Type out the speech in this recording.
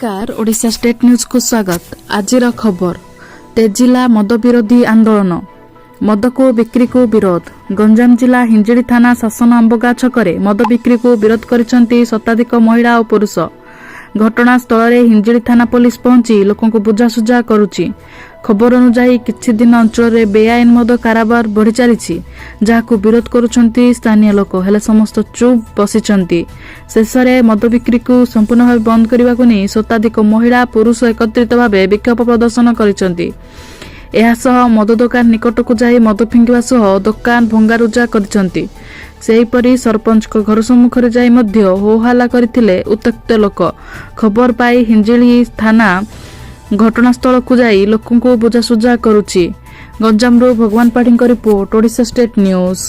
नमस्कार Odisha state news को स्वागत। आजिर खबर तेजिला मद विरोधी आंदोलन मद को बिक्री को विरोध। गंजाम जिला हिंजिड़ी थाना शासन अंबगा छकरे मद बिक्री को विरोध करिसेंती शताधिक महिला और पुरुष। घटनास्थल में हिंजिड़ी थाना पुलिस पहुंची लोकों को बुझासुझा करुची। खबर अनुसार किछि दिन अंचल में बेआईन मद कारोबार बढ़ी चली जहां विरोध करुछंती स्थानीय लोक हेले समस्त चुप बसिछंती। शेष में मद बिक्री को संपूर्ण भाव बंद करने को नहीं शताधिक महिला पुरुष एकत्रित भाव विक्षोभ प्रदर्शन करिछंती। एहासह मद दुकान निकट को जाई मद फिंगिवा सह दुकान भंगारुजा करिछंती। सेहीपरि सरपंच को घर सम्मुखरे जाई मध्य होहल्ला करथिले उत्त्यक्त लोक। खबर पाई हिंजिली थाना घटनास्थल को जाई लोकों को बुझासुझा करुछि। गंजामरू भगवान पाठी रिपोर्ट ओडिशा स्टेट न्यूज।